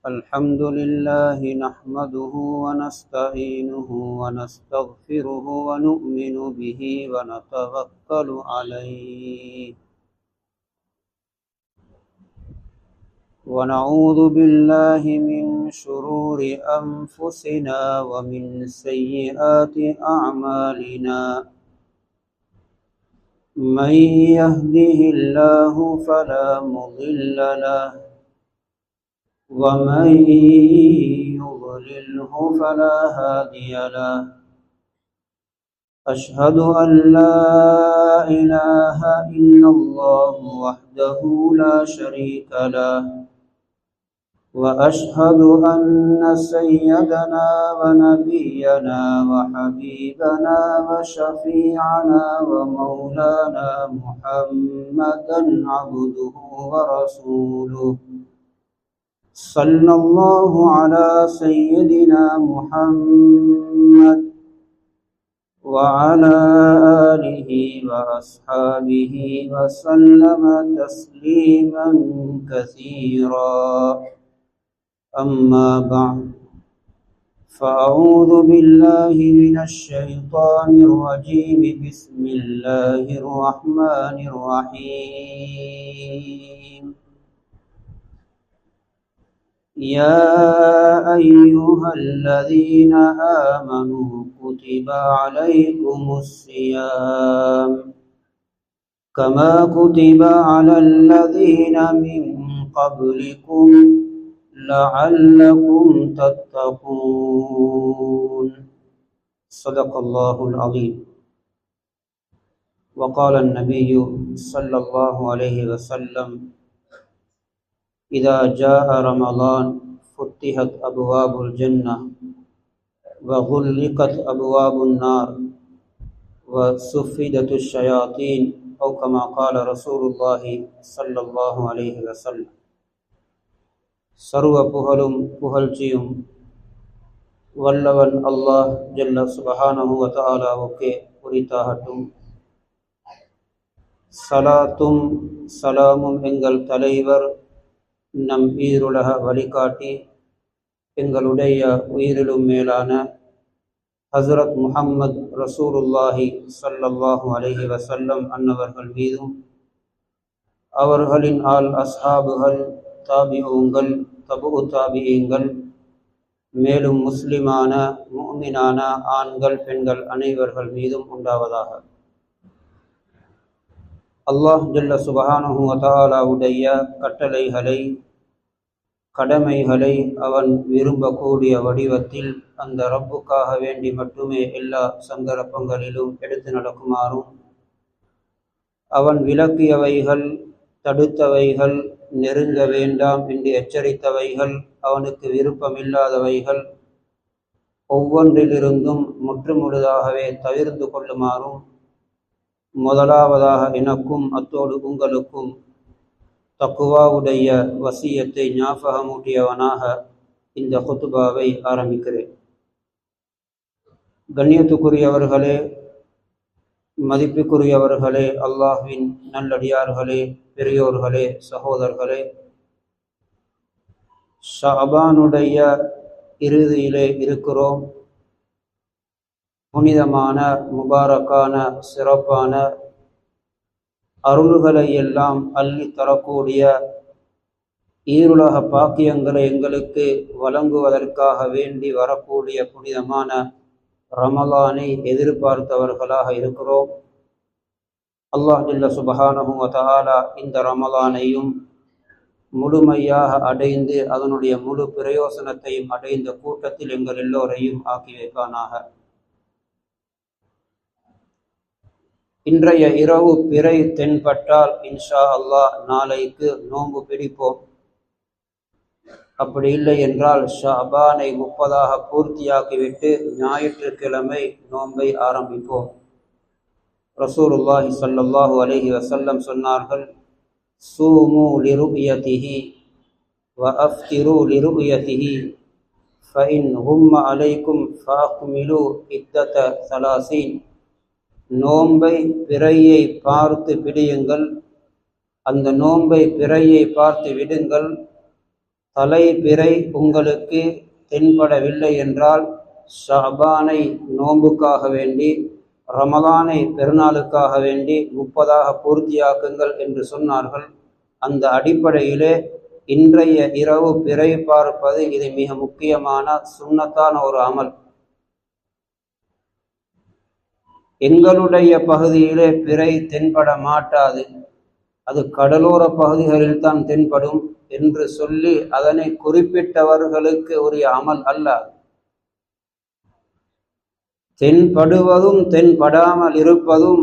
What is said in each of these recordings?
الحمد لله نحمده ونستعينه ونستغفره ونؤمن به ونتوكل عليه ونعوذ بالله من شرور أنفسنا ومن سيئات أعمالنا من يهده الله فلا مضل له ومن يضلله فلا هادي له أشهد أن لا إله إلا الله وحده لا شريك له وأشهد أن سيدنا ونبينا وحبيبنا وشفيعنا ومولانا محمدا عبده ورسوله صلى الله على سيدنا محمد وعلى آله وأصحابه وسلم تسليما كثيرا أما بعد فأعوذ بالله من الشيطان الرجيم بسم الله الرحمن الرحيم يا أيها الذين آمنوا كتب عليكم الصيام كما كتب على الذين من قبلكم لعلكم تتقون صدق الله العظيم. وقال النبي صلى الله عليه وسلم إذا جاء رمضان فتحت أبواب الجنة وغلقت أبواب النار وصفدت الشياطين أو كما قال رسول الله صلى الله عليه وسلم. சர்வ புகழும் புகழ்ச்சியும் வல்லவன் அல்லாஹ் ஜல்ல சுப்ஹானஹு வ தஆலாவுக்கே உரித்தாகட்டும். சலாத்தும் சலாமும் எங்கள் தலைவர் நம் ஈருலக வழிகாட்டி எங்களுடைய உயிரிலும் மேலான ஹஸ்ரத் முஹம்மது ரசூலுல்லாஹி ஸல்லல்லாஹு அலைஹி வஸல்லம் அன்னவர்கள் மீதும் அவர்களின் அஸ்ஹாபுகள் தாபிஊங்கள் தபு தாபியீங்கள் மேலும் முஸ்லிமான முஃமினான ஆண்கள் பெண்கள் அனைவர்கள் மீதும் உண்டாவதாக. அல்லாஹ் ஜல்ல சுப்ஹானஹு வ தஆலாவுடைய கட்டளைகளை கடமைகளை அவன் விரும்பக்கூடிய வடிவத்தில் அந்த ரப்புக்காக வேண்டி மட்டுமே எல்லா சந்தர்ப்பங்களிலும் எடுத்து நடக்குமாறும், அவன் விலக்கியவைகள் தடுத்தவைகள் நெருங்க வேண்டாம் என்று எச்சரித்தவைகள் அவனுக்கு விருப்பமில்லாதவைகள் ஒவ்வொன்றிலிருந்தும் முற்றுமுழுதாகவே தவிர்த்து கொள்ளுமாறும் முதலாவதாக எனக்கும் அத்தோடு உங்களுக்கும் தக்குவாவுடைய வசியத்தை ஞாபகமூட்டியவனாக இந்த குத்துபாவை ஆரம்பிக்கிறேன். கண்ணியத்துக்குரியவர்களே, மதிப்புக்குரியவர்களே, அல்லாஹ்வின் நல்லடியார்களே, பெரியோர்களே, சகோதரர்களே, ஷஅபானுடைய இறுதியிலே இருக்கிறோம். புனிதமான முபாரக்கான சிறப்பான அருள்களை எல்லாம் அள்ளி தரக்கூடிய ஈருலக பாக்கியங்களை எங்களுக்கு வழங்குவதற்காக வேண்டி வரக்கூடிய புனிதமான ரமலானை எதிர்பார்த்தவர்களாக இருக்கிறோம். அல்லாஹ் ஜல்ல சுப்ஹானஹு வ தஆலா இந்த ரமலானையும் முழுமையாக அடைந்து அதனுடைய முழு பிரயோசனத்தையும் அடைந்த கூட்டத்தில் எங்கள் எல்லோரையும் ஆக்கி வைப்பானாக. இன்றைய இரவு பிறை தென்பட்டால் இன்ஷா அல்லாஹ் நாளைக்கு நோன்பு பிடிப்போம். அப்படி இல்லை என்றால் ஷஅபானை 30 பூர்த்தியாக்கிவிட்டு ஞாயிற்றுக்கிழமை நோன்பை ஆரம்பிப்போம். ரசூலுல்லாஹி ஸல்லல்லாஹு அலைஹி வஸல்லம் சொன்னார்கள், சூமு லிருயதிஹி வ அஃப்திரு லிருயதிஹி ஃபஇன் ஹும்ம அலைக்கும் ஃபஅக்மிலு இத்தத 30. நோன்பை பிறையை பார்த்து பிடியுங்கள், அந்த நோன்பை பிறையை பார்த்து விடுங்கள். தலைப்பிறை உங்களுக்கு தென்படவில்லை என்றால் ஷஅபானை நோன்புக்காக வேண்டி, ரமலானை பெருநாளுக்காக வேண்டி 30ஆக பூர்த்தியாக்குங்கள் என்று சொன்னார்கள். அந்த அடிப்படையிலே இன்றைய இரவு பிறை பார்ப்பது இது மிக முக்கியமான சுன்னத்தான ஒரு அமல். எங்களுடைய பகுதியிலே பிறை தென்பட மாட்டாது, அது கடலோர பகுதிகளில் தான் தென்படும் என்று சொல்லி அதனை குறிப்பிட்டவர்களுக்கு உரிய அமல் அல்ல. தென்படுவதும் தென்படாமல் இருப்பதும்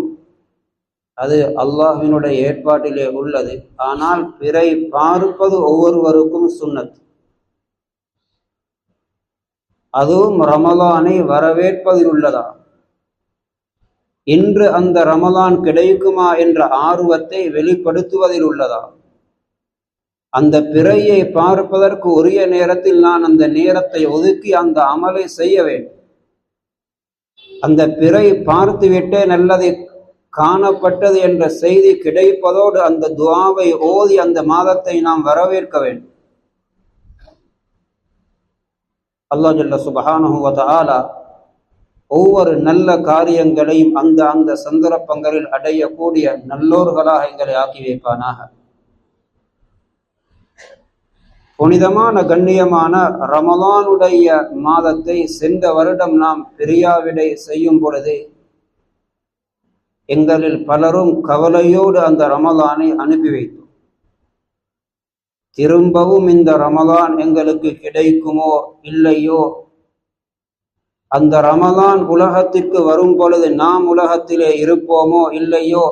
அது அல்லாஹ்வினுடைய ஏற்பாட்டிலே உள்ளது. ஆனால் பிறை பார்ப்பது ஒவ்வொருவருக்கும் சுன்னத். அதுவும் ரமலானை வரவேற்பதில் உள்ளதா, இன்று அந்த ரமலான் கிடைக்குமா என்ற ஆர்வத்தை வெளிப்படுத்துவதில் உள்ளதா, அந்த பிறையை பார்ப்பதற்கு உரிய நேரத்தில் நான் அந்த நேரத்தை ஒதுக்கி அந்த அமலை செய்ய வேண்டும். அந்த பிறை பார்த்துவிட்டே நல்லதை காணப்பட்டது என்ற செய்தி கிடைப்பதோடு அந்த துஆவை ஓதி அந்த மாதத்தை நாம் வரவேற்க வேண்டும். அல்லாஹ் ஜல்ல சுப்ஹானஹு வ தஆலா ஒவ்வொரு நல்ல காரியங்களையும் அந்த சந்தர்ப்பங்களில் அடையக்கூடிய நல்லோர்களாக எங்களை ஆக்கி வைப்பானாக. புனிதமான கண்ணியமான ரமலானுடைய மாதத்தை சென்ற வருடம் நாம் பிரியாவிடை செய்யும் பொழுது எங்களில் பலரும் கவலையோடு அந்த ரமலானை அனுப்பி வைத்தோம். திரும்பவும் இந்த ரமலான் எங்களுக்கு கிடைக்குமோ இல்லையோ, அந்த ரமலான் உலகத்திற்கு வரும் பொழுது நாம் உலகத்திலே இருப்போமோ இல்லையோ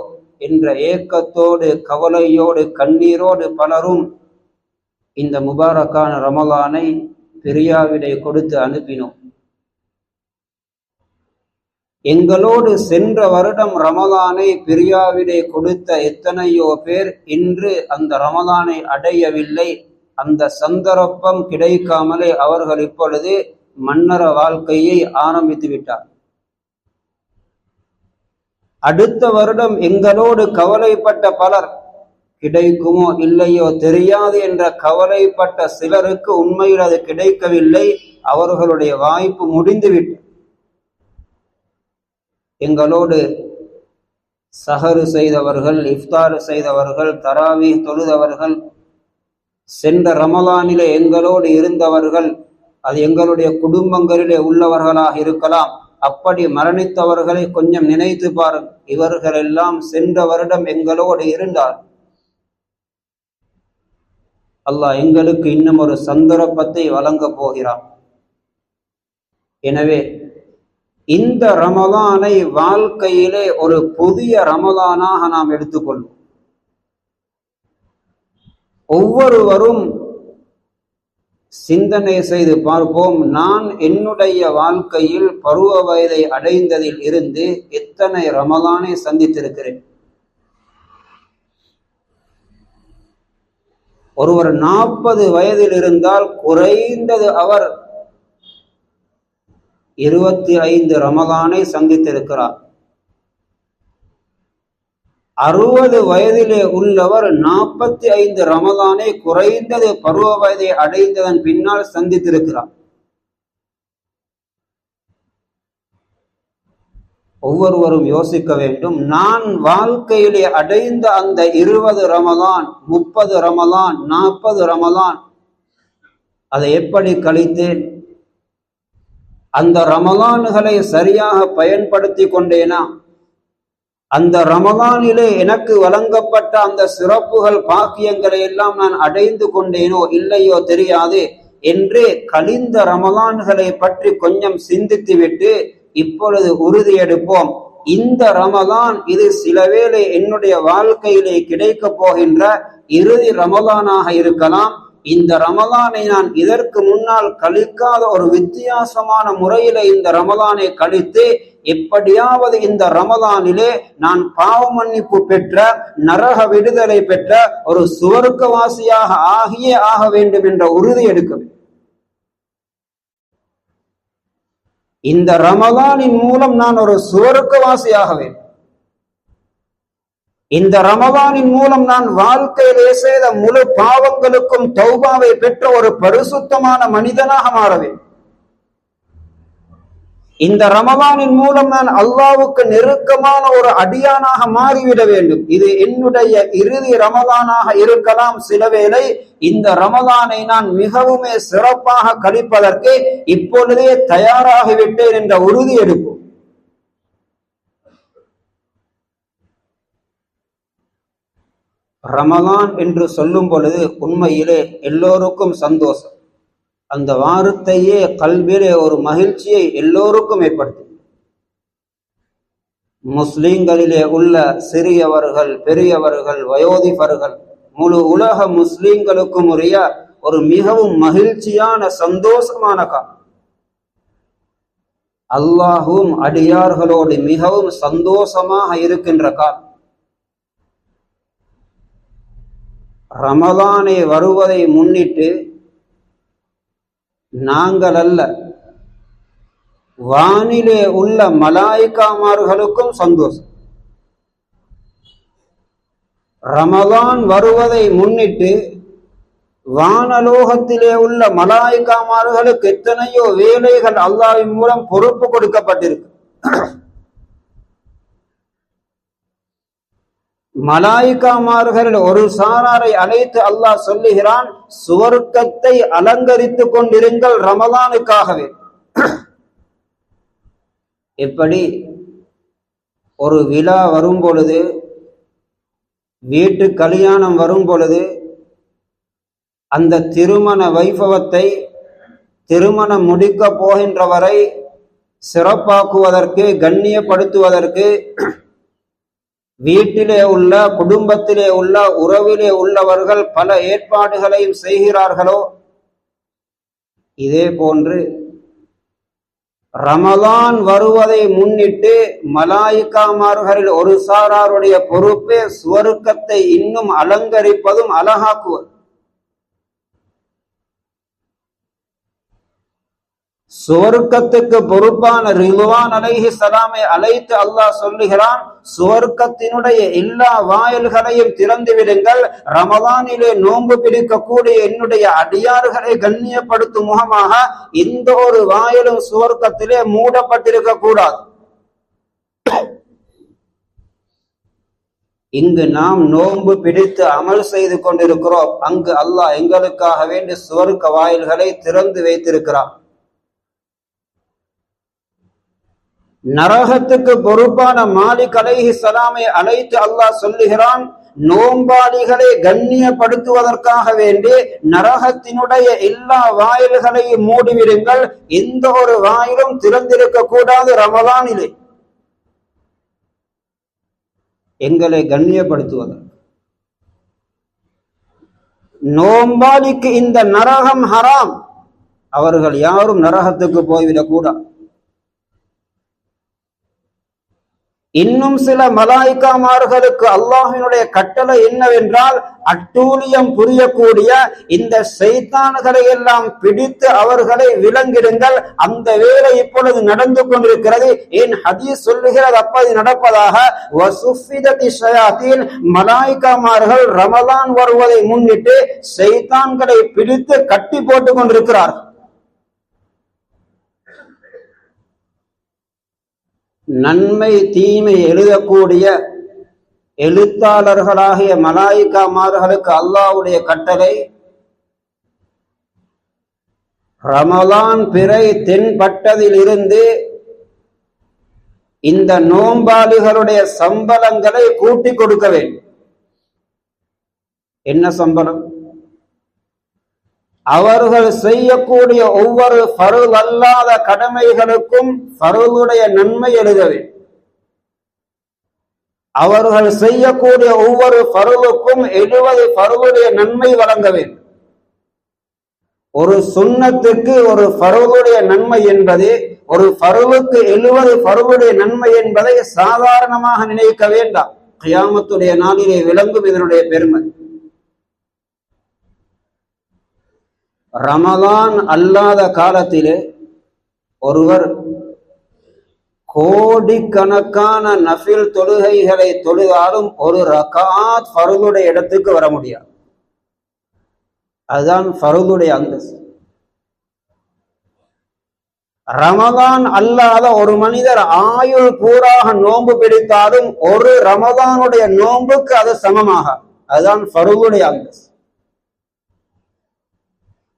என்ற ஏக்கத்தோடு கவலையோடு கண்ணீரோடு பலரும் இந்த முபாரக்கான ரமலானை பிரியாவிடை கொடுத்து அனுப்பினோம். எங்களோடு சென்ற வருடம் ரமலானை பிரியாவிடை கொடுத்த எத்தனையோ பேர் இன்று அந்த ரமலானை அடையவில்லை. அந்த சந்தர்ப்பம் கிடைக்காமலே அவர்கள் இப்பொழுது மன்னர வாழ்க்கையை ஆரம்பித்து விட்டார். அடுத்த வருடம் எங்களோடு கவலைப்பட்ட பலர் கிடைக்குமோ இல்லையோ தெரியாது என்ற கவலைப்பட்ட சிலருக்கு உண்மையில் அது கிடைக்கவில்லை, அவர்களுடைய வாய்ப்பு முடிந்துவிட்டது. எங்களோடு சஹரு செய்தவர்கள், இஃப்தார் செய்தவர்கள், தராவி தொழுதவர்கள், சென்ற ரமலானிலே எங்களோடு இருந்தவர்கள், அது எங்களுடைய குடும்பங்களிலே உள்ளவர்களாக இருக்கலாம். அப்படி மரணித்தவர்களை கொஞ்சம் நினைத்து பாருங்கள். இவர்களெல்லாம் சென்ற வருடம் எங்களோடு இருந்தார். அல்லாஹ் எங்களுக்கு இன்னும் ஒரு சந்தர்ப்பத்தை வழங்கப் போகிறான். எனவே இந்த ரமலானை வாழ்க்கையிலே ஒரு புதிய ரமலானாக நாம் எடுத்துக்கொள்வோம். ஒவ்வொருவரும் சிந்தனை செய்து பார்ப்போம், நான் என்னுடைய வாழ்க்கையில் பருவ வயதை அடைந்ததில் இருந்து எத்தனை ரமலானை சந்தித்திருக்கிறேன். ஒருவர் 40 வயதில் இருந்தால் குறைந்தது அவர் 25 ரமலானை சந்தித்திருக்கிறார். 60 வயதிலே உள்ளவர் 45 ரமலானை குறைந்தது பருவ வயதை அடைந்ததன் பின்னால் சந்தித்திருக்கிறார். ஒவ்வொருவரும் யோசிக்க வேண்டும், நான் வாழ்க்கையிலே அடைந்த அந்த 20 ரமலான், 30 ரமலான், 40 ரமலான் அதை எப்படி கழித்தேன்? அந்த ரமலான்களை சரியாக பயன்படுத்தி கொண்டேனா? அந்த ரமலானிலே எனக்கு வழங்கப்பட்ட அந்த சிறப்புகள் பாக்கியங்களை எல்லாம் நான் அடைந்து கொண்டேனோ இல்லையோ தெரியாது என்று கழிந்த ரமலான்களை பற்றி கொஞ்சம் சிந்தித்துவிட்டு இப்பொழுது உறுதி எடுப்போம். இந்த ரமலான் இது சிலவேளை என்னுடைய வாழ்க்கையிலே கிடைக்க போகின்ற இறுதி ரமலானாக இருக்கலாம். இந்த ரமலானை நான் இதற்கு முன்னால் கழிக்காத ஒரு வித்தியாசமான முறையில இந்த ரமலானை கழித்து எப்படியாவது இந்த ரமலானிலே நான் பாவ மன்னிப்பு பெற்ற, நரக விடுதலை பெற்ற ஒரு சுவர்க்கவாசியாக ஆகியே ஆக வேண்டும் என்ற உறுதி எடுக்க வேண்டும். இந்த ரமலானின் மூலம் நான் ஒரு சுவர்க்கவாசியாக வேண்டும். இந்த ரமதானின் மூலம் நான் வாழ்க்கையிலே செய்த முழு பாவங்களுக்கும் தௌபாவை பெற்ற ஒரு பரிசுத்தமான மனிதனாக மாறவேன். இந்த ரமதானின் மூலம் நான் அல்லாஹ்வுக்கு நெருக்கமான ஒரு அடியானாக மாறிவிட வேண்டும். இது என்னுடைய இறுதி ரமதானாக இருக்கலாம். சிலவேளை இந்த ரமதானை நான் மிகவும் சிறப்பாக கழிப்பதற்கு இப்பொழுதே தயாராகிவிட்டேன் என்ற உறுதி எடுப்போம். ரமலான் என்று சொல்லும் பொழுது உண்மையிலே எல்லோருக்கும் சந்தோஷம். அந்த வார்த்தையே கல்விலே ஒரு மகிழ்ச்சியை எல்லோருக்கும் ஏற்படுத்தும். முஸ்லிம்களிலே உள்ள சிறியவர்கள், பெரியவர்கள், வயோதிபர்கள், முழு உலக முஸ்லிம்களுக்கும் உரிய ஒரு மிகவும் மகிழ்ச்சியான சந்தோஷமான காலம். அல்லாஹும் அடியார்களோடு மிகவும் சந்தோஷமாக இருக்கின்ற காலம். ரமலானை வருவதை முன்னிட்டு நாங்கள் அல்ல, வானிலே உள்ள மலாயிகாமார்களுக்கும் சந்தோஷம். ரமலான் வருவதை முன்னிட்டு வானலோகத்திலே உள்ள மலாயிகாமார்களுக்கு எத்தனையோ வேலைகள் அல்லாஹ்வின் மூலம் பொறுப்பு கொடுக்கப்பட்டிருக்கு. மலாயிகாமார்களில் ஒரு சாராரை அழைத்து அல்லாஹ் சொல்லுகிறான், சுவர்க்கத்தை அலங்கரித்துக் கொண்டிருங்கள் ரமலானுக்காகவே. எப்படி ஒரு விழா வரும் பொழுது, வீட்டு கல்யாணம் வரும் பொழுது அந்த திருமண வைபவத்தை, திருமணம் முடிக்க போகின்றவரை சிறப்பாக்குவதற்கு, கண்ணியப்படுத்துவதற்கு வீட்டிலே உள்ள, குடும்பத்திலே உள்ள, உறவிலே உள்ளவர்கள் பல ஏற்பாடுகளையும் செய்கிறார்களோ, இதே போன்று ரமலான் வருவதை முன்னிட்டு மலாயிகாமார்களில் ஒரு சாராருடைய பொறுப்பே சுவர்க்கத்தை இன்னும் அலங்கரிப்பதும் அழகாக்குவது. சுவர்க்கத்துக்கு பொறுப்பான ரிதுவான் அலைஹிஸ்ஸலாமை அழைத்து அல்லாஹ் சொல்லுகிறான், சுவர்க்கத்தினுடைய எல்லா வாயில்களையும் திறந்து விடுங்கள். ரமலானிலே நோன்பு பிடிக்கக்கூடிய என்னுடைய அடியார்களை கண்ணியப்படுத்தும் முகமாக இந்த ஒரு வாயிலும் சுவர்க்கத்திலே மூடப்பட்டிருக்க கூடாது. இங்கு நாம் நோன்பு பிடித்து அமல் செய்து கொண்டிருக்கிறோம். அங்கு அல்லாஹ் எங்களுக்காக வேண்டி சுவர்க்க வாயில்களை திறந்து வைத்திருக்கிறான். நரகத்துக்கு பொறுப்பான மாலிக் அலைஹிஸ்ஸலாமை அழைத்து அல்லாஹ் சொல்லுகிறான், நோம்பாளிகளை கண்ணியப்படுத்துவதற்காக வேண்டி நரகத்தினுடைய எல்லா வாயில்களையும் மூடிவிடுங்கள். எந்த ஒரு வாயிலும் திறந்திருக்க கூடாது ரமலானிலே, எங்களை கண்ணியப்படுத்துவதற்கு. நோம்பாளிக்கு இந்த நரகம் ஹராம். அவர்கள் யாரும் நரகத்துக்கு போய்விடக் கூடாது. இன்னும் சில மலாயிகாமார்களுக்கு அல்லாஹ்வினுடைய கட்டளை என்னவென்றால், அட்டூழியம் புரியக்கூடிய இந்த ஷைத்தான்களை எல்லாம் பிடித்து அவர்களை விலங்கிடுங்கள். அந்த வேலை இப்பொழுது நடந்து கொண்டிருக்கிறது. ஏன் ஹதீஸ் சொல்லுகிறது அப்படி நடப்பதாக. வசுஃபிதத்தி ஷயாத்தீன், மலாயிகாமார்கள் ரமலான் வருவதை முன்னிட்டு ஷைத்தான்களை பிடித்து கட்டி போட்டுக் கொண்டிருக்கிறார்கள். நன்மை தீமை எழுதக்கூடிய எழுத்தாளர்களாகிய மலாயிகாமார்களுக்கு அல்லாஹ்வுடைய கட்டளை, ரமலான் பிறை தென்பட்டதிலிருந்து இந்த நோம்பாளிகளுடைய சம்பளங்களை கூட்டி கொடுக்க வேண்டும். என்ன சம்பளம்? அவர்கள் செய்யக்கூடிய ஒவ்வொரு ஃபர்ல் அல்லாத கடமைகளுக்கும் ஃபர்லுடைய நன்மை எழுத வேண்டும். அவர்கள் செய்யக்கூடிய ஒவ்வொரு ஃபர்லுக்கும் 70 ஃபர்லுடைய நன்மை வழங்க வேண்டும். ஒரு சுன்னத்துக்கு ஒரு ஃபர்லுடைய நன்மை என்பது, ஒரு ஃபர்லுக்கு 70 ஃபர்லுடைய நன்மை என்பதை சாதாரணமாக நினைக்க வேண்டாம். கியாமத்துடைய நாளிலே விளங்கும் இதனுடைய பெருமை. ரமலான் அல்லாத காலத்திலே ஒருவர் கோடிக்கணக்கான நஃபில் தொழுகைகளை தொழுதாலும் ஒரு ரகாத் ஃபர்துடைய இடத்துக்கு வர முடியாது. அதுதான் ஃபர்துடைய அந்தஸ்து. ரமதான் அல்லாத ஒரு மனிதர் ஆயுள் பூராக நோன்பு பிடித்தாலும் ஒரு ரமதானுடைய நோன்புக்கு அது சமமாக. அதுதான் ஃபர்துடைய அந்தஸ்து.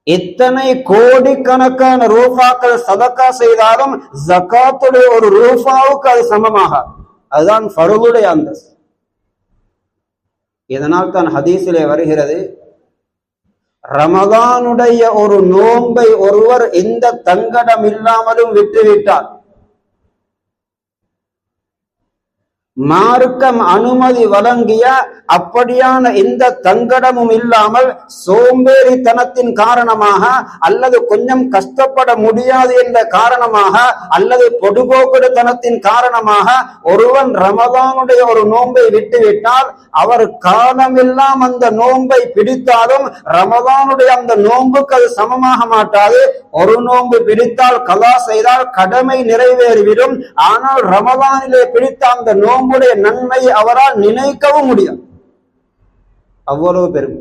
எத்தனை கோடிக்கணக்கான ரூபாக்கள் சதக்கா செய்தாலும் ஜகாத்துடைய ஒரு ரூபாவுக்கு அது சமமாக. அதுதான் ஃபர்துடைய அந்தஸ்து. இதனால் தான் ஹதீஸிலே வருகிறது, ரமதானுடைய ஒரு நோன்பை ஒருவர் எந்த தங்கடம் இல்லாமலும் விட்டுவிட்டார், மார்க்கம் அனுமதி வழங்கிய அப்படியான எந்த தங்கடமும் இல்லாமல் சோம்பேறித்தனத்தின் காரணமாக அல்லது கொஞ்சம் கஷ்டப்பட முடியாது என்ற காரணமாக அல்லது பொடுபோக்குத்தனத்தின் காரணமாக ஒருவன் ரமதானுடைய ஒரு நோன்பை விட்டுவிட்டால் அவர் காலமெல்லாம் அந்த நோன்பை பிடித்தாலும் ரமதானுடைய அந்த நோன்புக்கு அது சமமாக மாட்டாது. ஒரு நோன்பு பிடித்தால் கலா செய்தால் கடமை நிறைவேறிவிடும். ஆனால் ரமதானிலே பிடித்த அந்த நோன்புடைய நன்மை அவரால் நினைக்கவும் முடியாது. அவ்வளவு பெரும்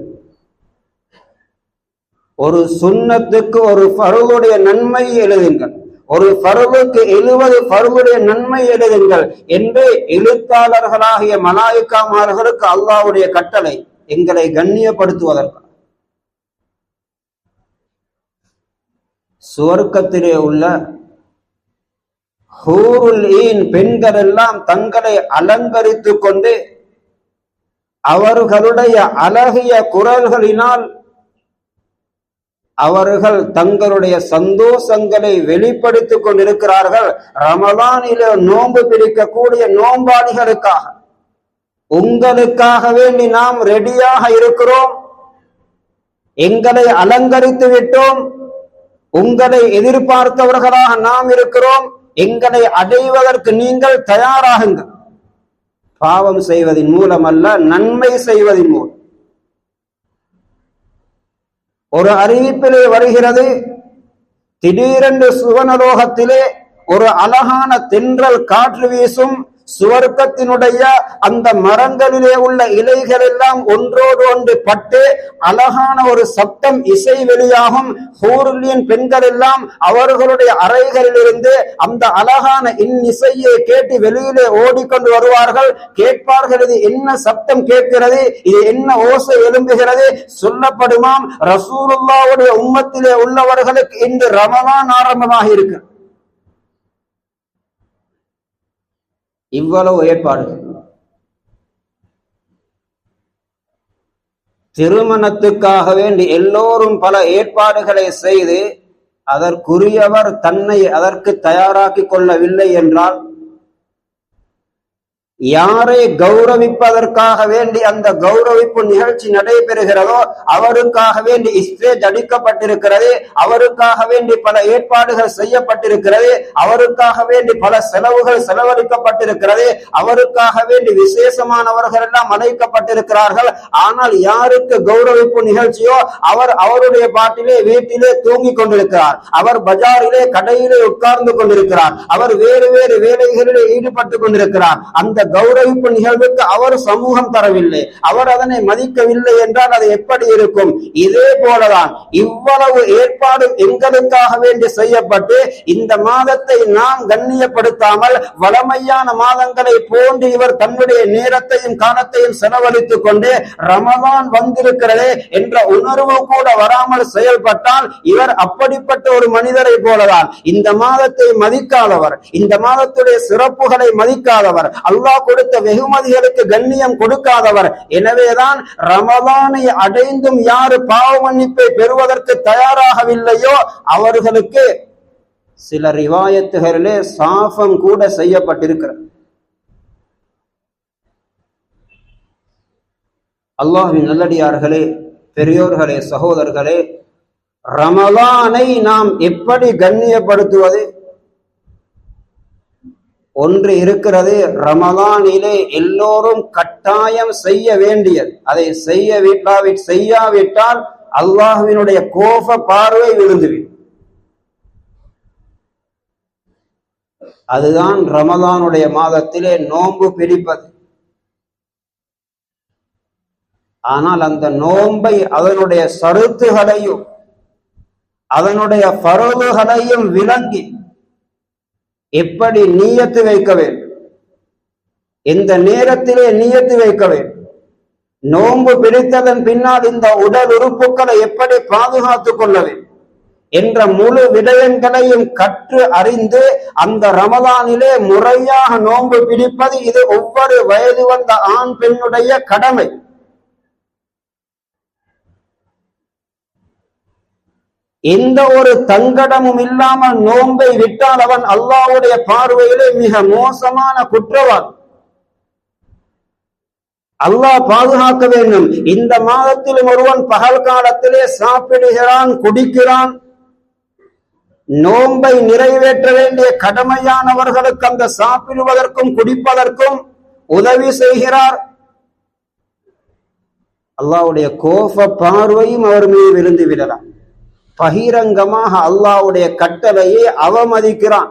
ஒரு சுன்னத்துக்கு ஒரு ஃபர்துடைய நன்மை எழுதுங்கள், ஒரு ஃபர்துக்கு 70 ஃபர்துடைய நன்மை எழுதுங்கள் என்று எழுத்தாளர்களாகிய மலாயிக்காமார்களுக்கு அல்லாஹ்வுடைய கட்டளை, எங்களை கண்ணியப்படுத்துவதற்கு. சுவர்க்கத்திலே உள்ள ஹூருல் ஈன் பெண்கள் எல்லாம் தங்களை அலங்கரித்துக் கொண்டு அவர்களுடைய அழகிய குரல்களினால் அவர்கள் தங்களுடைய சந்தோஷங்களை வெளிப்படுத்திக் கொண்டிருக்கிறார்கள். ரமலானிலே நோன்பு பிடிக்கக்கூடிய நோன்பாளிகளுக்காக, உங்களுக்காக வேண்டி நாம் ரெடியாக இருக்கிறோம், எங்களை அலங்கரித்து விட்டோம், உங்களை எதிர்பார்த்தவர்களாக நாம் இருக்கிறோம், எங்களை அடைவதற்கு நீங்கள் தயாராகுங்கள். பாவம் செய்வதன் மூலம் அல்ல, நன்மை செய்வதன் மூலம். ஒரு அறிவிப்பிலே வருகிறது, திடீரென்று சுவனலோகத்திலே ஒரு அழகான தென்றல் காற்று வீசும். சுவர்க்கத்தினுடைய அந்த மரங்களிலே உள்ள இலைகள் எல்லாம் ஒன்றோடு ஒன்று பட்டு அழகான ஒரு சப்தம் இசை வெளியாகும். ஹூருலின் பெண்கள் எல்லாம் அவர்களுடைய அறைகளில் இருந்து அந்த அழகான இசையை கேட்டு வெளியிலே ஓடிக்கொண்டு வருவார்கள். கேட்பார்கள், இது என்ன சப்தம் கேட்கிறது, இது என்ன ஓசை எழும்புகிறது? சொல்லப்படுமாம், ரசூலுல்லாஹ்வுடைய உம்மத்திலே உள்ளவர்களுக்கு இன்று ரமலான் ஆரம்பமாக இருக்கு. இவ்வளவு ஏற்பாடுகள். திருமணத்துக்காக வேண்டி எல்லோரும் பல ஏற்பாடுகளை செய்து அதற்குரியவர் தன்னை அதற்கு தயாராக்கி கொள்ளவில்லை என்றால், யாரை கௌரவிப்பதற்காக வேண்டி அந்த கௌரவிப்பு நிகழ்ச்சி நடைபெறுகிறதோ அவருக்காக வேண்டி ஸ்டேஜ் அடிக்கப்பட்டிருக்கிறது, அவருக்காக வேண்டி பல ஏற்பாடுகள் செய்யப்பட்டிருக்கிறது, அவருக்காக வேண்டி பல செலவுகள் செலவழிக்கப்பட்டிருக்கிறது, அவருக்காக வேண்டி விசேஷமானவர்கள் எல்லாம் அழைக்கப்பட்டிருக்கிறார்கள். ஆனால் யாருக்கு கௌரவிப்பு நிகழ்ச்சியோ அவர் அவருடைய பாட்டிலே வீட்டிலே தூங்கிக் கொண்டிருக்கிறார், அவர் பஜாரிலே கடையிலே உட்கார்ந்து கொண்டிருக்கிறார், அவர் வேறு வேறு வேலைகளிலே ஈடுபட்டுக் கொண்டிருக்கிறார். அந்த கௌரவிப்பு நிகழ்வுக்கு அவர் சமூகம் தரவில்லை, அவர் அதனை மதிக்கவில்லை என்றால் அது எப்படி இருக்கும்? இதே போலதான் இவ்வளவு ஏற்பாடு எங்களுக்காக வேண்டி செய்யப்பட்டு இந்த மாதத்தை நாம் கண்ணியப்படுத்தாமல் வளமையான மாதங்களை போன்று இவர் தன்னுடைய நேரத்தையும் காலத்தையும் செலவழித்துக் கொண்டு ரமலான் வந்திருக்கிறதே என்ற உணர்வு கூட வராமல் செயல்பட்டால் இவர் அப்படிப்பட்ட ஒரு மனிதரை போலதான். இந்த மாதத்தை மதிக்காதவர், இந்த மாதத்துடைய சிறப்புகளை மதிக்காதவர், அல்லாஹ் கொடுத்த வெகுமதிகளுக்கு கண்ணியம் கொடுக்காதவர். எனவேதான் ரமலானை அடைந்தும் யாரு பாவ மன்னிப்பை பெறுவதற்கு தயாராகவில்லையோ அவர்களுக்கு சில ரிவாயத்துகளிலே சாபம் கூட செய்யப்பட்டிருக்கிறது. அல்லாஹ்வின் நல்லடியார்களே, பெரியோர்களே, சகோதரர்களே, ரமலானை நாம் எப்படி கண்ணியப்படுத்துவது? ஒன்று இருக்கிறது, ரமலானிலே எல்லோரும் கட்டாயம் செய்ய வேண்டியது. அதை செய்யாவிட்டால் அல்லாஹ்வினுடைய கோப பார்வை விழுந்துவிடும். அதுதான் ரமலானுடைய மாதத்திலே நோன்பு பிடிப்பது. ஆனால் அந்த நோன்பை அதனுடைய ஷரத்துகளையும் அதனுடைய ஃபர்துகளையும் விளங்கி எப்படி நியத்து வைக்க வேண்டும், இந்த நேரத்திலே நியத்து வைக்க வேண்டும், நோன்பு பிடித்ததன் பின்னால் இந்த உடல் உறுப்புகளை எப்படி பாதுகாத்துக் கொள்ள வேண்டும் என்ற முழு விடயங்களையும் கற்று அறிந்து அந்த ரமலானிலே முறையாக நோன்பு பிடிப்பது இது ஒவ்வொரு வயது வந்த ஆண் பெண்ணுடைய கடமை. எந்த ஒரு தங்கடமும் இல்லாமல் நோன்பை விட்டால் அவன் அல்லாஹ்வுடைய பார்வையிலே மிக மோசமான குற்றவாளி. அல்லாஹ் பாதுகாக்க வேண்டும். இந்த மாதத்திலும் ஒருவன் பகல் காலத்திலே சாப்பிடுகிறான், குடிக்கிறான், நோன்பை நிறைவேற்ற வேண்டிய கடமையானவர்களுக்கு அந்த சாப்பிடுவதற்கும் குடிப்பதற்கும் உதவி செய்கிறார், அல்லாஹ்வுடைய கோப பார்வையும் அவர் மீது விழுந்து விடலாம். பகிரங்கமாக அல்லாஹ்வுடைய கட்டளையை அவமதிக்கிறான்.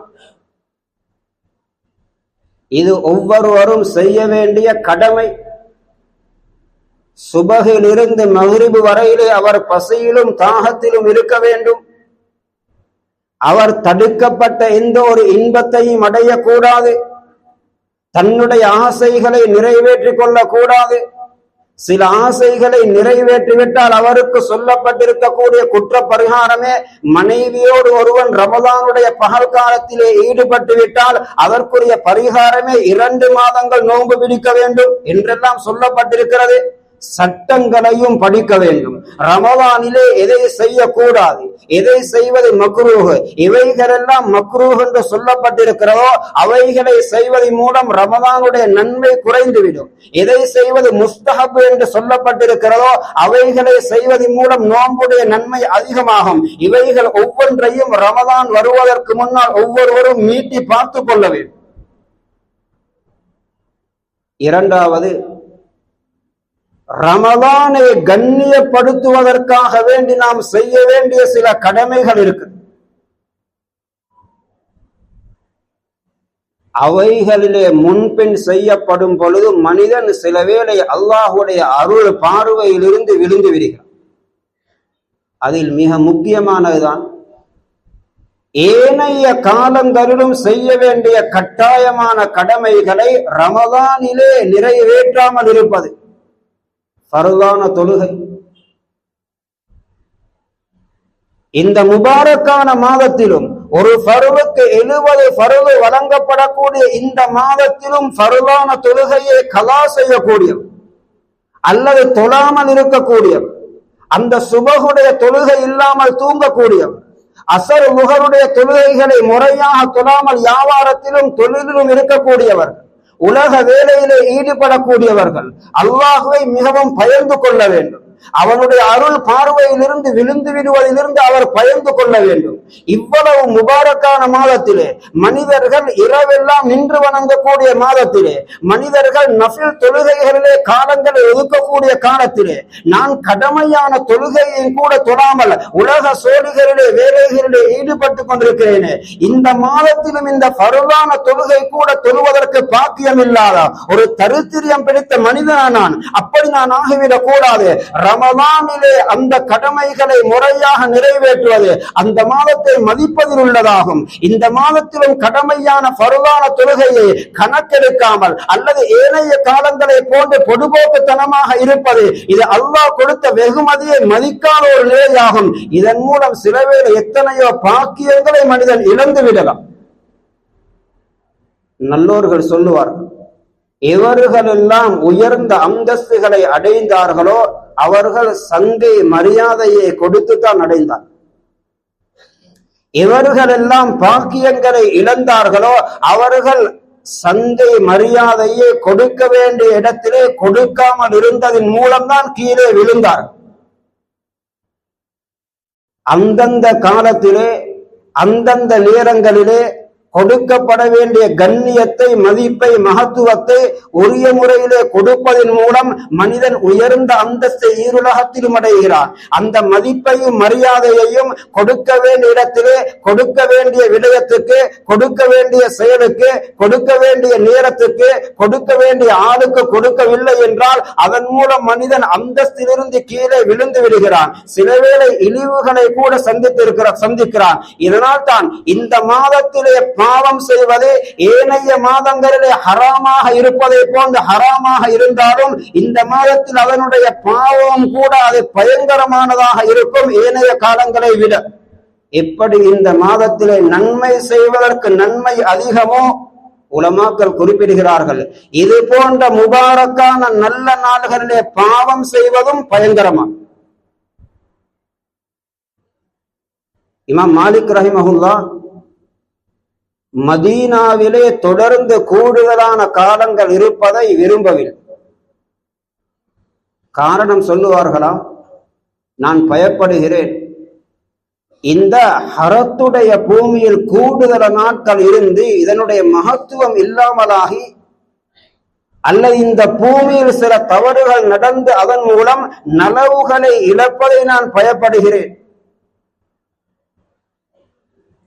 இது ஒவ்வொருவரும் செய்ய வேண்டிய கடமை. சுபகிலிருந்து மக்ரிப் வரையிலே அவர் பசியிலும் தாகத்திலும் இருக்க வேண்டும். அவர் தடுக்கப்பட்ட எந்த ஒரு இன்பத்தையும் அடையக்கூடாது. தன்னுடைய ஆசைகளை நிறைவேற்றிக் கொள்ளக்கூடாது. சில ஆசைகளை நிறைவேற்றிவிட்டால் அவருக்கு சொல்லப்பட்டிருக்கக்கூடிய குற்ற பரிகாரமே, மனைவியோடு ஒருவன் ரமலானுடைய பகல் காலத்திலே ஈடுபட்டு விட்டால் அதற்குரிய பரிகாரமே 2 மாதங்கள் நோன்பு பிடிக்க வேண்டும் என்றெல்லாம் சொல்லப்பட்டிருக்கிறது. சட்டங்களையும் படிக்க வேண்டும். ரமலானிலே எதை செய்யக்கூடாது, எதை செய்வது மக்ரூஹ், இவைகளெல்லாம் மக்ரூஹ் என்று சொல்லப்பட்டிருக்கிறதோ அவைகளை செய்வதன் மூலம் ரமலானுடைய நன்மை குறைந்துவிடும். எதை செய்வது முஸ்தஹப் என்று சொல்லப்பட்டிருக்கிறதோ அவைகளை செய்வதன் மூலம் நோன்புடைய நன்மை அதிகமாகும். இவைகள் ஒவ்வொன்றையும் ரமலான் வருவதற்கு முன்னால் ஒவ்வொருவரும் மீட்டி பார்த்து கொள்ள வேண்டும். இரண்டாவது, ரமலானை கண்ணியப்படுத்துவதற்காக வேண்டி நாம் செய்ய வேண்டிய சில கடமைகள் இருக்கு. அவைகளிலே முன்பின் செய்யப்படும் பொழுது மனிதன் சில வேளை அல்லாஹ்வுடைய அருள் பார்வையிலிருந்து விழுந்து விடுகிறான். அதில் மிக முக்கியமானதுதான் ஏனைய காலங்களிலும் செய்ய வேண்டிய கட்டாயமான கடமைகளை ரமலானிலே நிறைவேற்றாமல் இருப்பது. ஃபர்தான தொழுகை. இந்த முபாரக்கான மாதத்திலும் ஒரு ஃபர்துக்கு 70 ஃபர்து வழங்கப்படக்கூடிய இந்த மாதத்திலும் ஃபர்தான தொழுகையை கலா செய்யக்கூடியவர் அல்லது தொழாமல் இருக்கக்கூடியவர், அந்த சுபகுடைய தொழுகை இல்லாமல் தூங்கக்கூடியவர், அசர் லுஹருடைய தொழுகைகளை முறையாக தொழாமல் வியாபாரத்திலும் தொழிலிலும் இருக்கக்கூடியவர், உலக வேலையிலே ஈடுபடக்கூடியவர்கள் அல்லாஹ்வை மிகவும் பயந்து கொள்ள வேண்டும். அவனுடைய அருள் பார்வையிலிருந்து விழுந்து விடுவதிலிருந்து அவர் பயந்து கொள்ள வேண்டும். இவ்வளவு முபாரக்கான மாதத்திலே, மனிதர்கள் இரவெல்லாம் நின்று வணங்கக்கூடிய மாதத்திலே, மனிதர்கள் நஃபில் தொழுகைகளிலே காலங்களை ஒதுக்கக்கூடிய காலத்திலே, நான் கடமையான தொழுகையை கூட தொடாமல் உலக சோழிகளிலே வேலைகளிலே ஈடுபட்டு கொண்டிருக்கிறேனே, இந்த மாதத்திலும் இந்த ஃபர்தான தொழுகை கூட தொழுவதற்கு பாக்கியம் இல்லாத ஒரு தரித்திரியம் பிடித்த மனிதனா நான். அப்படி நான் ஆகிவிடக் கூடாது. ரமலானிலே அந்த கடமைகளை முறையாக நிறைவேற்றுவது அந்த மாதத்தை மதிப்பதில் உள்ளதாகும். இந்த மாதத்திலும் கடமையான ஃபர்தான தொழுகையை கணக்கெடுக்காமல் அல்லது ஏனைய காலங்களை போன்று பொதுபோக்குத்தனமாக இருப்பது, இது அல்லாஹ் கொடுத்த வெகுமதியை மதிக்காத ஒரு நிலையாகும். இதன் மூலம் சிலவேளை எத்தனையோ பாக்கியங்களை மனிதன் இழந்து விடலாம். நல்லோர்கள் சொல்லுவார்கள், எவர்களெல்லாம் உயர்ந்த அந்தஸ்துகளை அடைந்தார்களோ அவர்கள் சங்கை மரியாதையை கொடுத்துத்தான் அடைந்தார். எவர்களெல்லாம் பாக்கியங்களை இழந்தார்களோ அவர்கள் சங்கை மரியாதையை கொடுக்க வேண்டிய இடத்திலே கொடுக்காமல் இருந்ததின் மூலம்தான் கீழே விழுந்தார். அந்தந்த காலத்திலே அந்தந்த நேரங்களிலே கொடுக்கப்பட வேண்டிய கண்ணியத்தை, மதிப்பை, மகத்துவத்தை உரிய முறையிலே கொடுப்பதன் மூலம் மனிதன் உயர்ந்த அந்தஸ்தை ஈருலகத்திலும் அடைகிறான். அந்த மதிப்பையும் மரியாதையையும் கொடுக்க வேண்டிய இடத்திலே, கொடுக்க வேண்டிய விடயத்துக்கு, கொடுக்க வேண்டிய செயலுக்கு, கொடுக்க வேண்டிய நேரத்துக்கு, கொடுக்க வேண்டிய ஆளுக்கு கொடுக்கவில்லை என்றால் அதன் மூலம் மனிதன் அந்தஸ்திலிருந்து கீழே விழுந்து விடுகிறான். சிலவேளை இழிவுகளை கூட சந்திக்கிறான். இதனால் தான் இந்த மாதத்திலே பாவம் செய்வது ஏனைய மாதங்களிலே ஹராமாக இருப்பதை போன்று ஹராமாக இருந்தாலும் இந்த மாதத்தில் அதனுடைய பாவம் கூட அது பயங்கரமானதாக இருக்கும் ஏனைய காலங்களை விட. எப்படி இந்த மாதத்திலே நன்மை செய்வதற்கு நன்மை அதிகமோ உலமாக்கள் குறிப்பிடுகிறார்கள், இது போன்ற முபாரக்கான நல்ல நாள்களிலே பாவம் செய்வதும் பயங்கரமா. இமாம் மாலிக் ரஹிமஹுல்லாஹ் மதீனாவிலே தொடர்ந்து கூடுதலான காலங்கள் இருப்பதை விரும்பவில்லை. காரணம் சொல்லுவார்களாம், நான் பயப்படுகிறேன் இந்த ஹரத்துடைய பூமியில் கூடுதல நாட்கள் இருந்து இதனுடைய மகத்துவம் இல்லாமலாகி அல்லது இந்த பூமியில் சில தவறுகள் நடந்து அதன் மூலம் நலவுகளை இழப்பதை நான் பயப்படுகிறேன்.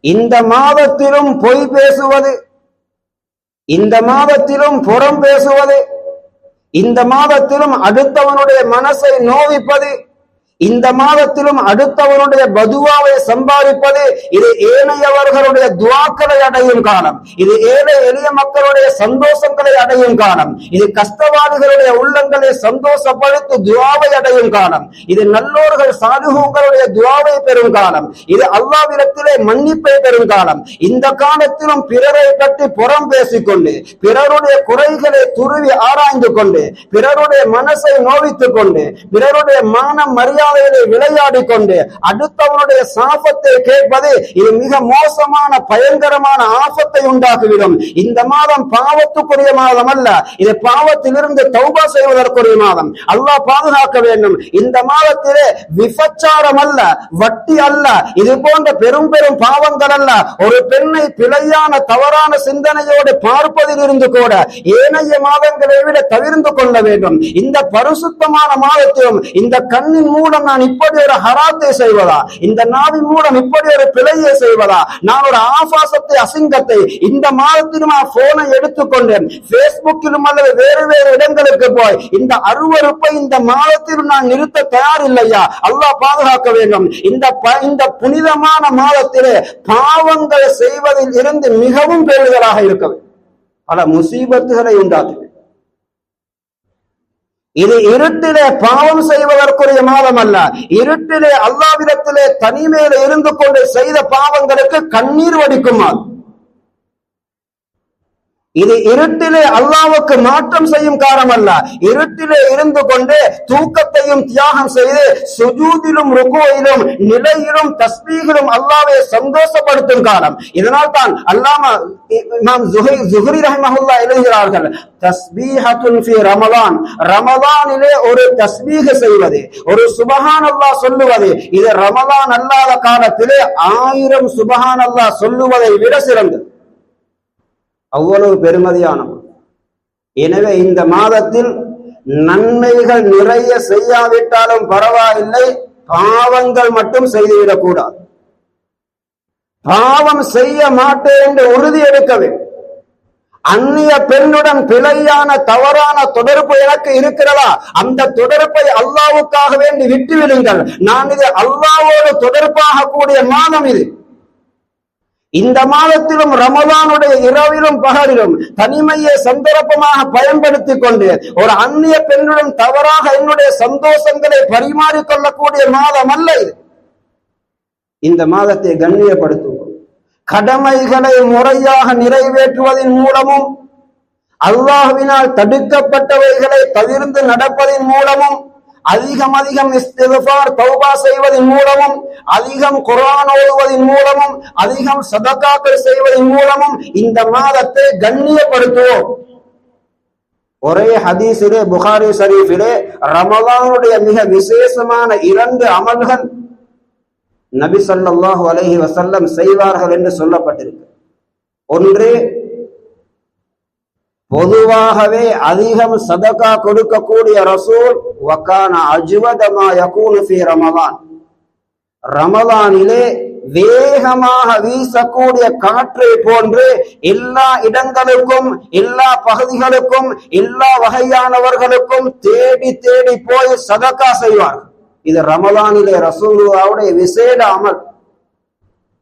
இந்த மாதத்திலும் பொய் பேசுவது, இந்த மாதத்திலும் புறம் பேசுவது, இந்த மாதத்திலும் அடுத்தவனுடைய மனசை நோவிப்பது, இந்த மாதத்திலும் அடுத்தவனுடைய பதுவாவை சம்பாதிப்பது, இது ஏனையவர்களுடைய துவாக்களை அடையும் காலம், இது ஏழை எளிய மக்களுடைய சந்தோஷங்களை அடையும் காலம், இது கஷ்டவாதிகளுடைய உள்ளங்களை சந்தோஷப்படுத்தி துவாவை அடையும் காலம், இது நல்லோர்கள் சாலிஹூங்களுடைய துவாவை பெறும் காலம், இது அல்லாஹ்விடத்திலே மன்னிப்பை பெறும் காலம். இந்த காலத்திலும் பிறரை பற்றி புறம் பேசிக்கொண்டு, பிறருடைய குறைகளை துருவி ஆராய்ந்து கொண்டு, பிறருடைய மனசை நோவித்துக் கொண்டு, பிறருடைய மானம் மரியாதை விளையாடி கொண்டு அடுத்தவனுடைய சாபத்தை கேட்பது இது மிக மோசமான பயங்கரமான ஆபத்தை உண்டாக்கிவிடும். இந்த மாதம் பாவத்துக்குரிய மாதம் அல்ல, இது பாவத்திலிருந்து தௌபா செய்வதற்குரிய மாதம். அல்லாஹ் பாதுகாக்க வேண்டும். இந்த மாதத்திலே விபச்சாரம் அல்ல, வட்டி அல்ல, இது போன்ற பெரும் பெரும் பாவங்கள் அல்ல, ஒரு பெண்ணை பிழையான தவறான சிந்தனையோடு பார்ப்பதில் இருந்து கூட ஏனைய மாதங்களை விட தவிர்த்து கொள்ள வேண்டும். இந்த பரிசுத்தமான மாதத்திலும் இந்த கண்ணின் மூலம் நான் இப்படி ஒரு ஹராத்தை செய்வதா, இந்த நாவின் மூலம் இப்படி ஒரு பிழையை செய்வதா, நான் ஒரு ஆபாசத்தை அசிங்கத்தை இந்த மாதத்திலும் போனை எடுத்துக்கொண்டேன், பேஸ்புக்கிலும் அல்லது வேறு வேறு இடங்களுக்கு போய் இந்த அருவருப்பை இந்த மாதத்திலும் நான் நிறுத்த தயார் இல்லையா? அல்லாஹ் பாதுகாக்க வேண்டும். இந்த புனிதமான மாதத்திலே பாவங்கள் செய்வதில் இருந்து மிகவும் பேறுதலாக இருக்கவே பல முசீபத்துகளை உண்டாக்குவேன். இது இருட்டிலே பாவம் செய்வதற்குரிய மாதம் அல்ல, இருட்டிலே அல்லாஹ்விடத்திலே தனிமையில இருந்து கொண்டு செய்த பாவங்களுக்கு கண்ணீர் வடிக்கும் மாதம். இது இருட்டிலே அல்லாஹ்வுக்கு மாற்றம் செய்யும் காலம் அல்ல, இருட்டிலே இருந்து கொண்டு தூக்கத்தையும் தியாகம் செய்து சுஜூதிலும் ருக்குவிலும் நிலையிலும் தஸ்பீகிலும் அல்லாஹ்வை சந்தோஷப்படுத்தும் காலம். இதனால் தான் அல்லாமா இமாம் ஸுஹ்ரி ரஹிமஹுல்லாஹ் எழுதுகிறார்கள், தஸ்பீஹத்துன் ஃபீ ரமலான், ரமலானிலே ஒரு தஸ்பீஹ் செய்வது, ஒரு சுப்ஹானல்லாஹ் சொல்லுவது, இது ரமலான் அல்லாத காலத்திலே 1000 சுப்ஹானல்லாஹ் சொல்லுவதை விட சிறந்தது. அவ்வளவு பெருமதியானது. எனவே இந்த மாதத்தில் நன்மைகள் நிறைய செய்யாவிட்டாலும் பரவாயில்லை, பாவங்கள் மட்டும் செய்துவிடக் கூடாது. பாவம் செய்ய மாட்டேன் என்று உறுதி எடுக்க வேண்டும். அந்நிய பெண்ணுடன் பிழையான தவறான தொடர்பு எனக்கு இருக்கிறதா, அந்த தொடர்பை அல்லாஹ்வுக்காக வேண்டி விட்டுவிடுங்கள். நான் இது அல்லாஹ்வோடு தொடர்பாக கூடிய மாதம் இது. இந்த மாதத்திலும் ரமலானுடைய இரவிலும் பகலிலும் தனிமையை சந்தர்ப்பமாக பயன்படுத்திக் கொண்டு ஒரு அந்நிய பெண்ணுடன் தவறாக என்னுடைய சந்தோஷங்களை பரிமாறிக்கொள்ளக்கூடிய மாதம் அல்ல இது. இந்த மாதத்தை கண்ணியப்படுத்துவோம். கடமைகளை முறையாக நிறைவேற்றுவதன் மூலமும் அல்லாஹ்வினால் தடுக்கப்பட்டவைகளை தவிர்த்து நடப்பதன் மூலமும் அதிகம் இஸ்திக்ஃபார் தௌபா செய்வதன் மூலமும் அதிகம் குர்ஆன் ஓதுவதன் மூலமும் அதிகம் சதகாக்கள் செய்வதன் மூலமும் இந்த மாதத்தை கண்ணியப்படுத்துவோம். ஒரே ஹதீஸிலே புகாரி ஷரீஃபிலே ரமலானுடைய மிக விசேஷமான 2 அமல்கள் நபி ஸல்லல்லாஹு அலைஹி வஸல்லம் செய்வார்கள் என்று சொல்லப்பட்டிருக்கு. ஒன்று, பொதுவாகவே அதிகம் சதகா கொடுக்கக்கூடிய ரசூல் வகான அஜ்வதமா யகூனு ஃபீ ரமலான், ரமலானிலே வேகமாக வீசக்கூடிய காற்றை போன்று எல்லா இடங்களுக்கும், எல்லா பகுதிகளுக்கும், எல்லா வகையானவர்களுக்கும் தேடி தேடி போய் சதகா செய்வார். இது ரமலானிலே ரசூலுல்லாஹ்வுடைய விசேட அமல்.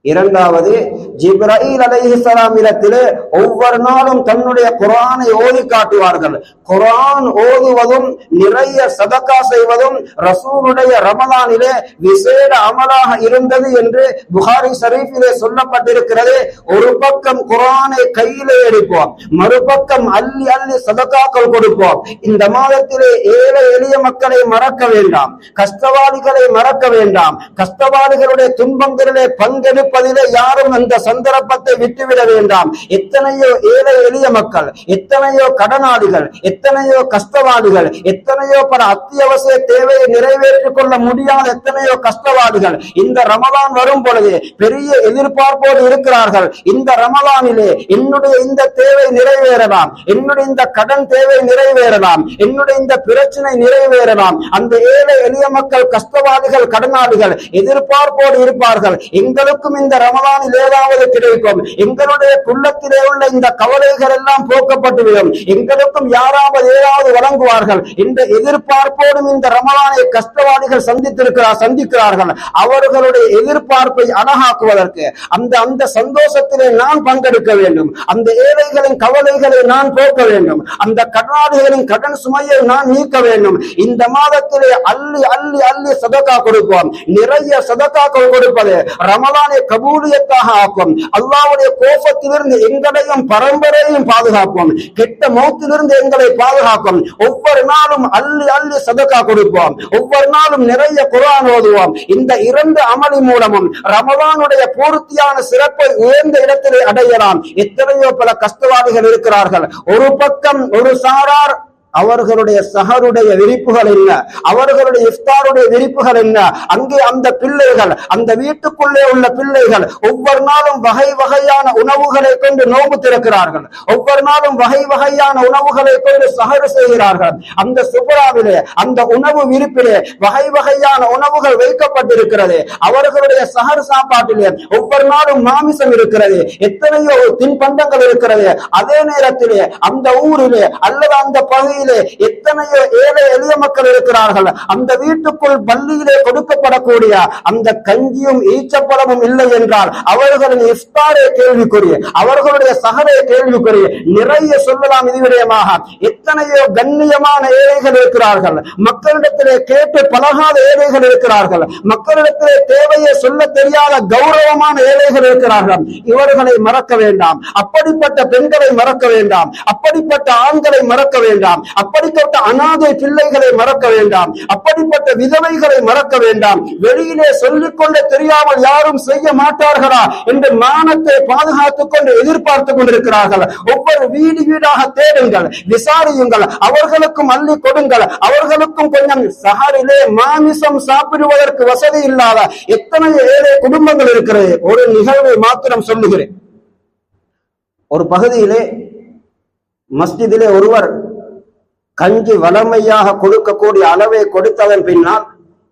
இரண்டாவது, ஜிப்ரீல் அலைஹிஸ்ஸலாம் இடத்திலே ஒவ்வொரு நாளும் தன்னுடைய குர்ஆனை ஓதி காட்டுவார்கள். குர்ஆன் ஓதுவதும் நிறைய சதகா செய்வதும் ரசூலுடைய ரமலானிலே விசேட அமலாக இருந்தது என்று புகாரி ஷரீஃபிலே சொல்லப்பட்டிருக்கிறது. ஒரு பக்கம் குர்ஆனை கையிலே எடுப்போம், மறுபக்கம் அள்ளி அள்ளி சதகாக்கள் கொடுப்போம். இந்த மாதத்திலே ஏழை எளிய மக்களை மறக்க வேண்டாம், கஷ்டவாளிகளை மறக்க வேண்டாம். கஷ்டவாளிகளுடைய துன்பங்களிலே பங்கெடுப்பதிலே யாரும் அந்த சந்தர்ப்பத்தை விட்டுவிட வேண்டாம். எத்தனையோ ஏழை எளிய மக்கள், எத்தனையோ கடனாளிகள், எத்தனையோ கஷ்டவாளிகள், எத்தனையோ பல அத்தியாவசிய தேவையை நிறைவேற்றிக் கொள்ள முடியாத எத்தனையோ கஷ்டவாளிகள் இந்த ரமலான் வரும் பொழுது பெரிய எதிர்பார்ப்போடு இருக்கிறார்கள். இந்த ரமலானிலே என்னுடைய இந்த தேவை நிறைவேறலாம், என்னுடைய இந்த கடன் தேவை நிறைவேறலாம், என்னுடைய இந்த பிரச்சனை நிறைவேறலாம். அந்த ஏழை எளிய மக்கள், கஷ்டவாளிகள், கடனாளிகள் எதிர்பார்ப்போடு இருப்பார்கள். எங்களுக்கும் இந்த ரமலானில் ஏதாவது கிடைக்கும், எங்களுடைய குள்ளத்திலே உள்ள இந்த கவலைகள் எல்லாம் போக்கப்பட்டுவிடும், எங்களுக்கும் யாராவது ஏதாவது வழங்குவார்கள் என்ற எதிர்பார்ப்போடும் இந்த ரமலானை கஷ்டவாளிகள் சந்திக்கிறார்கள். அவர்களுடைய எதிர்பார்ப்பை அழகாக்குவதற்கு அந்த சந்தோஷத்திலே நான் பங்கெடுக்க வேண்டும், அந்த ஏழைகளின் கவலைகளை நான் போக்க வேண்டும், அந்த கடனாளிகளின் கடன் சுமையை நான் நீக்க வேண்டும். இந்த மாதத்திலே அள்ளி அள்ளி அள்ளி சதகா கொடுப்போம். நிறைய சதகாக்கள் கொடுப்பது ரமலானை கபூலியத்தாக ஆக்கும். அல்லாஹ்வுடைய கோபத்திலிருந்து எங்களையும் பரம்பரையும் பாதுகாப்போம், கெட்ட மௌத்திலிருந்து எங்களை பாதுகாக்கும். ஒவ்வொரு நாளும் அள்ளி அள்ளி சதகா கொடுப்போம், ஒவ்வொரு நாளும் நிறைய குர்ஆன் ஓதுவோம். இந்த இரண்டு அமளி மூலமும் ரமலானுடைய பூர்த்தியான சிறப்பை உயர்ந்த இடத்திலே அடையலாம். எத்தனையோ பல கஷ்டவாதிகள் இருக்கிறார்கள். ஒரு பக்கம் ஒரு சாரார் அவர்களுடைய சஹருடைய விரிப்புகள் என்ன, அவர்களுடைய இஃப்தாருடைய விரிப்புகள் என்ன, அங்கே அந்த பிள்ளைகள், அந்த வீட்டுக்குள்ளே உள்ள பிள்ளைகள் ஒவ்வொரு நாளும் வகை வகையான உணவுகளை கொண்டு நோம்பு திறக்கிறார்கள், ஒவ்வொரு நாளும் வகை வகையான உணவுகளை கொண்டு சஹரு செய்கிறார்கள். அந்த சுபராவிலே, அந்த உணவு விரிப்பிலே வகை வகையான உணவுகள் வைக்கப்பட்டிருக்கிறது. அவர்களுடைய சஹர் சாப்பாட்டிலே ஒவ்வொரு நாளும் மாமிசம் இருக்கிறது, எத்தனையோ தின்பண்டங்கள் இருக்கிறது. அதே நேரத்திலே அந்த ஊரிலே அல்லது அந்த பகுதியில் எத்தனையோ ஏழை எளிய மக்கள் இருக்கிறார்கள். அந்த வீட்டுக்குள் பள்ளியிலே கொடுக்கப்படக்கூடிய அந்த கஞ்சியும் ஈச்சப்பழமும் இல்லை என்றால் அவர்களின் இஃப்தாரே கேள்விக்குரிய, அவர்களுடைய சஹரே கேள்விக்குரிய. நிறைய சொல்லலாம் இது விடயமாக. எத்தனையோ கண்ணியமான ஏழைகள் இருக்கிறார்கள், மக்களிடத்திலே கேட்டு பழகாத ஏழைகள் இருக்கிறார்கள், மக்களிடத்திலே தேவையை சொல்ல தெரியாத கௌரவமான ஏழைகள் இருக்கிறார்கள். இவர்களை மறக்க வேண்டாம், அப்படிப்பட்ட பெண்களை மறக்க வேண்டாம், அப்படிப்பட்ட ஆண்களை மறக்க வேண்டாம், அப்படிப்பட்ட அநாதை பிள்ளைகளை மறக்க வேண்டாம், அப்படிப்பட்ட விதவைகளை மறக்க வேண்டாம். வெளியிலே சொல்லிக் கொள்ள தெரியாமல் யாரும் செய்ய மாட்டார்களா என்று மானத்தை பாதுகாத்துக் கொண்டு எதிர்பார்த்துக் கொண்டிருக்கிறார்கள். ஒவ்வொரு வீடு வீடாக தேடுங்கள், விசாரியுங்கள், அவர்களுக்கும் அள்ளி கொடுங்கள். அவர்களுக்கும் கொஞ்சம் சஹரிலே மாமிசம் சாப்பிடுவதற்கு வசதி இல்லாத எத்தனை ஏழை குடும்பங்கள் இருக்கிறது. ஒரு நிகழ்வை மாத்திரம் சொல்லுகிறேன். ஒரு பகுதியிலே மஸ்ஜிதிலே ஒருவர் கஞ்சி வளமையாக கொடுக்கக்கூடிய அளவை கொடுத்ததன் பின்னால்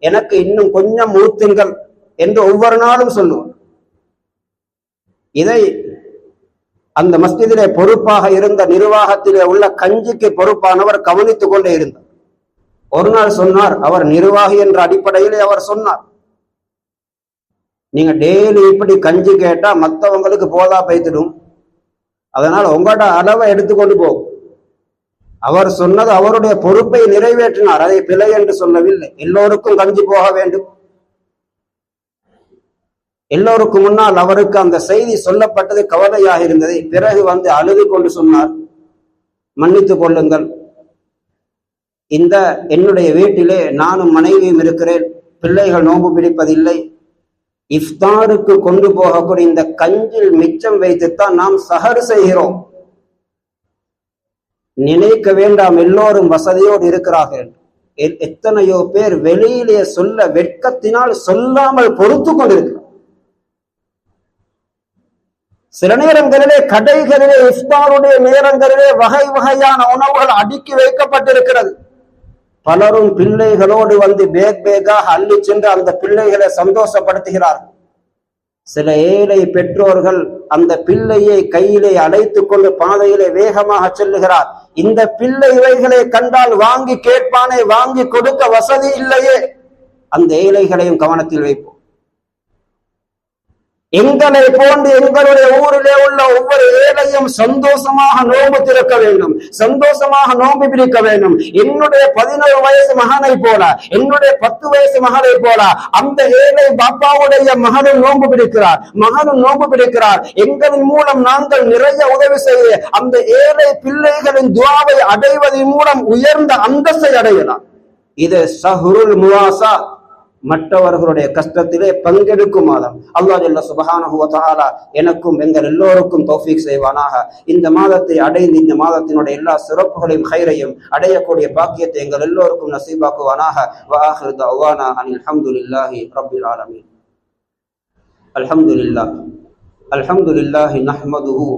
எனக்கு இன்னும் கொஞ்சம் ஊத்துங்கள் என்று ஒவ்வொரு நாளும் சொல்லுவார். இதை அந்த மஸ்ஜிதிலே பொறுப்பாக இருந்த நிர்வாகத்திலே உள்ள கஞ்சிக்கு பொறுப்பானவர் கவனித்துக் கொண்டே இருந்தார். ஒரு நாள் சொன்னார், அவர் நிர்வாகி என்ற அடிப்படையிலே அவர் சொன்னார், நீங்க டெய்லி இப்படி கஞ்சி கேட்டா மற்றவங்களுக்கு போதா பைத்திடும், அதனால உங்களோட அளவை எடுத்துக்கொண்டு போகும். அவர் சொன்னது அவருடைய பொறுப்பை நிறைவேற்றினார், அதை பிழை என்று சொல்லவில்லை. எல்லோருக்கும் கஞ்சி போக வேண்டும். எல்லோருக்கும் முன்னால் அவருக்கு அந்த செய்தி சொல்லப்பட்டது கவலையாக இருந்தது. பிறகு வந்து அழுது கொண்டு சொன்னார், மன்னித்துக் கொள்ளுங்கள், இந்த என்னுடைய வீட்டிலே நானும் மனைவியும் இருக்கிறேன், பிள்ளைகள் நோன்பு பிடிப்பதில்லை, இஃப்தாருக்கு கொண்டு போகக்கூடிய இந்த கஞ்சில் மிச்சம் வைத்துத்தான் நாம் சஹர் செய்கிறோம். நினைக்க வேண்டாம் எல்லோரும் வசதியோடு இருக்கிறார்கள். எத்தனையோ பேர் வெளியிலே சொல்ல வெட்கத்தினால் சொல்லாமல் பொறுத்து கொண்டிருக்கிறார். சில நேரங்களிலே கடைகளிலே இஃப்தாருடைய நேரங்களிலே வகை வகையான உணவுகள் அடுக்கி வைக்கப்பட்டிருக்கிறது. பலரும் பிள்ளைகளோடு வந்து பேகாக அள்ளி சென்று அந்த பிள்ளைகளை சந்தோஷப்படுத்துகிறார். சில ஏழை பெற்றோர்கள் அந்த பிள்ளையை கையிலே அழைத்துக் கொண்டு பாதையிலே வேகமாக செல்லுகிறார். இந்த பிள்ளை இவைகளை கண்டால் வாங்கி கேட்பானே, வாங்கி கொடுக்க வசதி இல்லையே. அந்த ஏழைகளையும் கவனத்தில் வைப்போம். எங்களை போன்று எங்களுடைய ஊரிலே உள்ள ஒவ்வொரு ஏழையும் சந்தோஷமாக நோன்பு திறக்க வேண்டும், சந்தோஷமாக நோன்பு பிடிக்க வேண்டும். என்னுடைய 11 வயசு மகனை போல, என்னுடைய 10 வயசு மகனை போல அந்த ஏழை பாப்பாவுடைய மகனும் நோன்பு பிடிக்கிறார், மகனும் நோன்பு பிடிக்கிறார். எங்களின் மூலம் நாங்கள் நிறைய உதவி செய்ய அந்த ஏழை பிள்ளைகளின் துஆவை அடைவதன் மூலம் உயர்ந்த அந்தஸ்தை அடையலாம். இது ஷஹ்ருல் முவாசா, மற்றவர்களுடைய கஷ்டத்திலே பங்கெடுக்கும் மாதம். அல்லாஹ் ஜல்ல சுப்ஹானஹு வ தஆலா எனக்கும் எங்கள் எல்லோருக்கும் தௌஃபீக் செய்வானாக. இந்த மாதத்தை அடைந்து இந்த மாதத்தினுடைய எல்லா சிறப்புகளையும் ஹைரையும் அடையக்கூடிய பாக்கியத்தை எங்கள் எல்லோருக்கும் நசீபாக்குவானாக. வ ஆகிரு தஅவானா அனில் ஹம்துலில்லாஹி ரப்பில் ஆலமீன். அல்ஹம்துலில்லாஹ் நஹ்மதுஹு